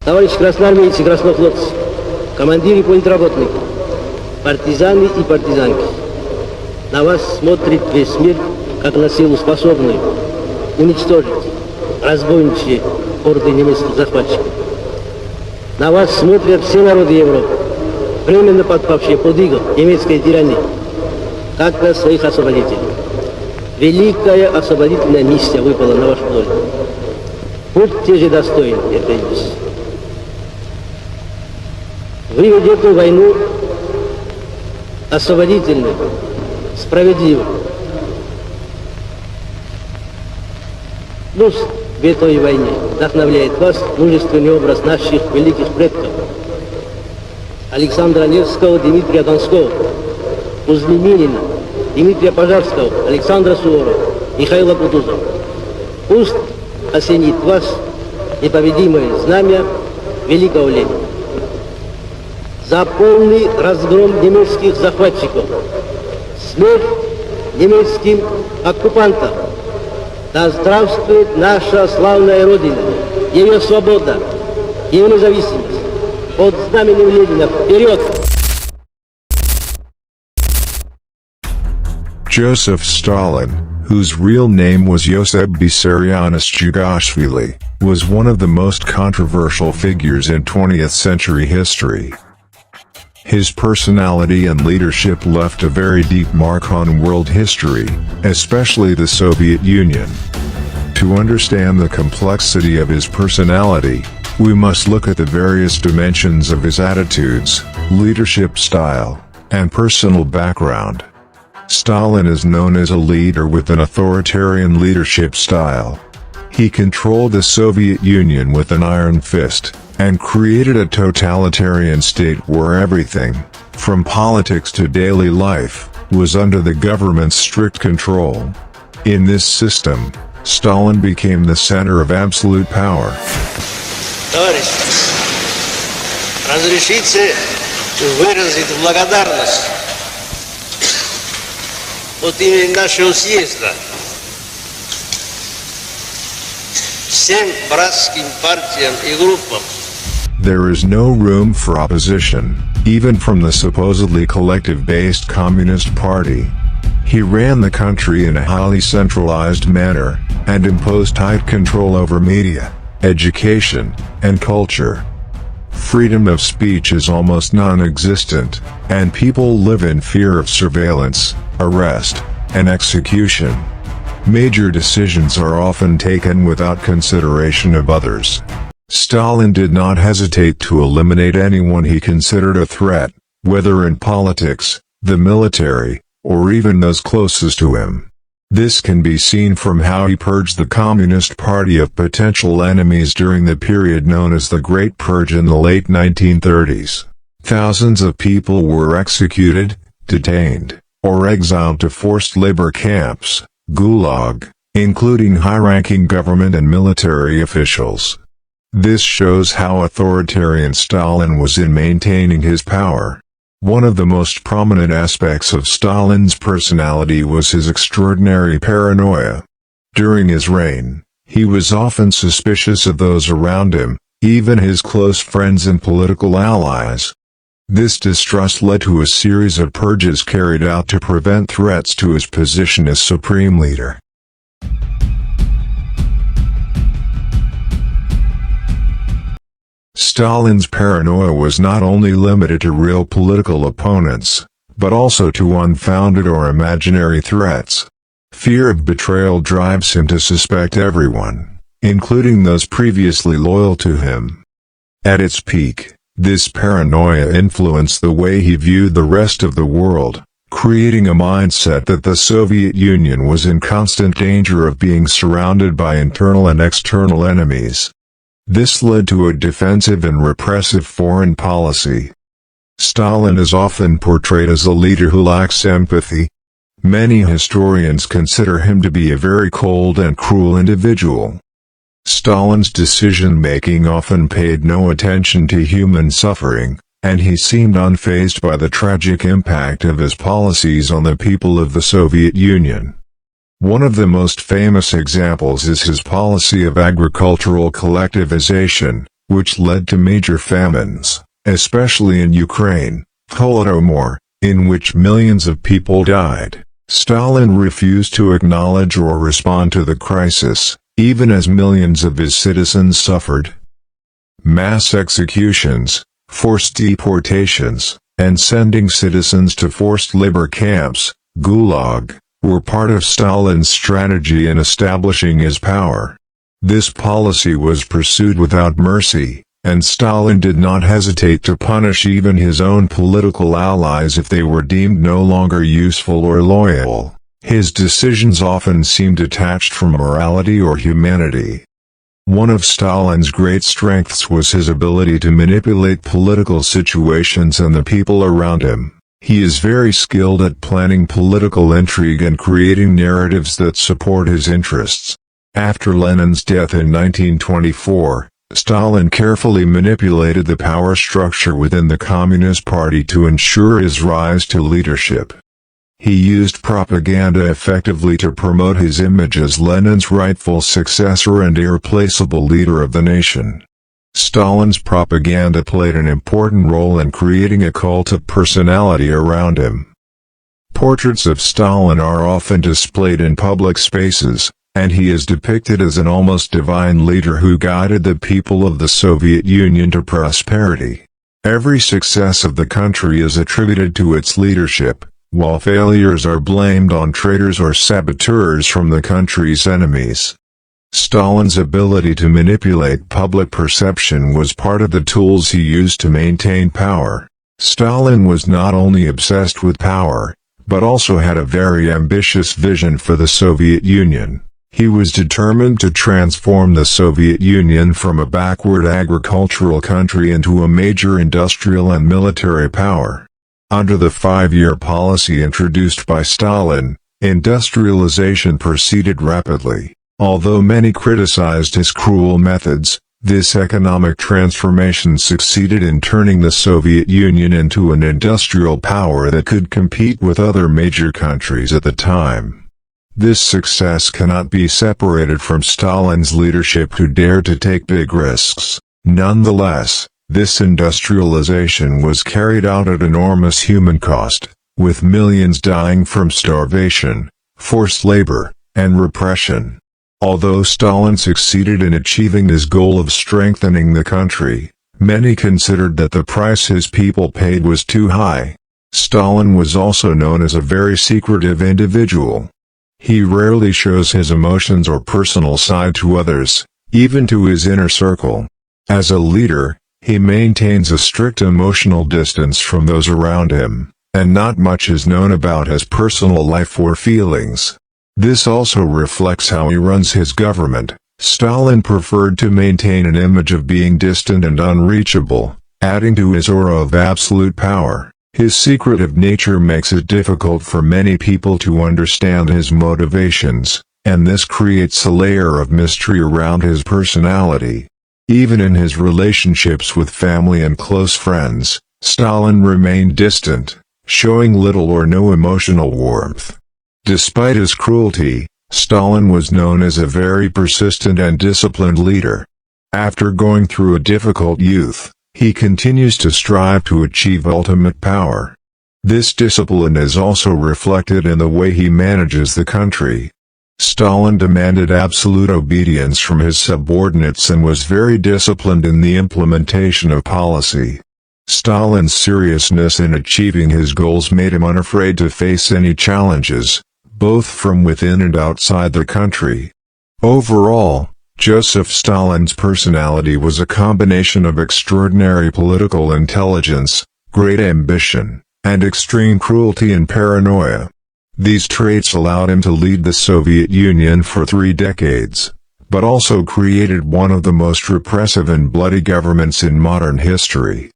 Товарищи красноармейцы и краснофлотцы, командиры и политработники, партизаны и партизанки, на вас смотрит весь мир, как на силу способную уничтожить разбойничьи орды немецких захватчиков. На вас смотрят все народы Европы, временно подпавшие под иго немецкой тирании, как на своих освободителей. Великая освободительная миссия выпала на вашу долю. Будьте же достойны этой миссии. Вы ведете войну освободительную, справедливую. Пусть в этой войне вдохновляет вас мужественный образ наших великих предков Александра Невского, Дмитрия Донского, Кузьмы Минина, Дмитрия Пожарского, Александра Суворова, Михаила Кутузова. Пусть осенит вас непобедимое знамя великого Ленина. За полный разгром немецких захватчиков, смерть немецким оккупантам. Да здравствует наша славная Родина, ее свобода, ее независимость. Под знаменем Ленина вперед! Joseph Stalin, whose real name was Josip Vissarionovich Jugashvili, was one of the most controversial figures in 20th century history. His personality and leadership left a very deep mark on world history, especially the Soviet Union. To understand the complexity of his personality, we must look at the various dimensions of his attitudes, leadership style, and personal background. Stalin is known as a leader with an authoritarian leadership style. He controlled the Soviet Union with an iron fist, and created a totalitarian state where everything, from politics to daily life, was under the government's strict control. In this system, Stalin became the center of absolute power. Товарищи, разрешите выразить благодарность от имени нашего съезда всем братским партиям и группам. There is no room for opposition, even from the supposedly collective-based Communist Party. He ran the country in a highly centralized manner, and imposed tight control over media, education, and culture. Freedom of speech is almost non-existent, and people live in fear of surveillance, arrest, and execution. Major decisions are often taken without consideration of others. Stalin did not hesitate to eliminate anyone he considered a threat, whether in politics, the military, or even those closest to him. This can be seen from how he purged the Communist Party of potential enemies during the period known as the Great Purge in the late 1930s. Thousands of people were executed, detained, or exiled to forced labor camps, Gulag, including high-ranking government and military officials. This shows how authoritarian Stalin was in maintaining his power. One of the most prominent aspects of Stalin's personality was his extraordinary paranoia. During his reign, he was often suspicious of those around him, even his close friends and political allies. This distrust led to a series of purges carried out to prevent threats to his position as supreme leader. Stalin's paranoia was not only limited to real political opponents, but also to unfounded or imaginary threats. Fear of betrayal drives him to suspect everyone, including those previously loyal to him. At its peak, this paranoia influenced the way he viewed the rest of the world, creating a mindset that the Soviet Union was in constant danger of being surrounded by internal and external enemies. This led to a defensive and repressive foreign policy. Stalin is often portrayed as a leader who lacks empathy. Many historians consider him to be a very cold and cruel individual. Stalin's decision-making often paid no attention to human suffering, and he seemed unfazed by the tragic impact of his policies on the people of the Soviet Union. One of the most famous examples is his policy of agricultural collectivization, which led to major famines, especially in Ukraine, Holodomor, in which millions of people died. Stalin refused to acknowledge or respond to the crisis, even as millions of his citizens suffered. Mass executions, forced deportations, and sending citizens to forced labor camps, Gulag, were part of Stalin's strategy in establishing his power. This policy was pursued without mercy, and Stalin did not hesitate to punish even his own political allies if they were deemed no longer useful or loyal. His decisions often seemed detached from morality or humanity. One of Stalin's great strengths was his ability to manipulate political situations and the people around him. He is very skilled at planning political intrigue and creating narratives that support his interests. After Lenin's death in 1924, Stalin carefully manipulated the power structure within the Communist Party to ensure his rise to leadership. He used propaganda effectively to promote his image as Lenin's rightful successor and irreplaceable leader of the nation. Stalin's propaganda played an important role in creating a cult of personality around him. Portraits of Stalin are often displayed in public spaces, and he is depicted as an almost divine leader who guided the people of the Soviet Union to prosperity. Every success of the country is attributed to its leadership, while failures are blamed on traitors or saboteurs from the country's enemies. Stalin's ability to manipulate public perception was part of the tools he used to maintain power. Stalin was not only obsessed with power, but also had a very ambitious vision for the Soviet Union. He was determined to transform the Soviet Union from a backward agricultural country into a major industrial and military power. Under the five-year policy introduced by Stalin, industrialization proceeded rapidly. Although many criticized his cruel methods, this economic transformation succeeded in turning the Soviet Union into an industrial power that could compete with other major countries at the time. This success cannot be separated from Stalin's leadership, who dared to take big risks. Nonetheless, this industrialization was carried out at enormous human cost, with millions dying from starvation, forced labor, and repression. Although Stalin succeeded in achieving his goal of strengthening the country, many considered that the price his people paid was too high. Stalin was also known as a very secretive individual. He rarely shows his emotions or personal side to others, even to his inner circle. As a leader, he maintains a strict emotional distance from those around him, and not much is known about his personal life or feelings. This also reflects how he runs his government. Stalin preferred to maintain an image of being distant and unreachable, adding to his aura of absolute power. His secretive nature makes it difficult for many people to understand his motivations, and this creates a layer of mystery around his personality. Even in his relationships with family and close friends, Stalin remained distant, showing little or no emotional warmth. Despite his cruelty, Stalin was known as a very persistent and disciplined leader. After going through a difficult youth, he continues to strive to achieve ultimate power. This discipline is also reflected in the way he manages the country. Stalin demanded absolute obedience from his subordinates and was very disciplined in the implementation of policy. Stalin's seriousness in achieving his goals made him unafraid to face any challenges, both from within and outside the country. Overall, Joseph Stalin's personality was a combination of extraordinary political intelligence, great ambition, and extreme cruelty and paranoia. These traits allowed him to lead the Soviet Union for 3 decades, but also created one of the most repressive and bloody governments in modern history.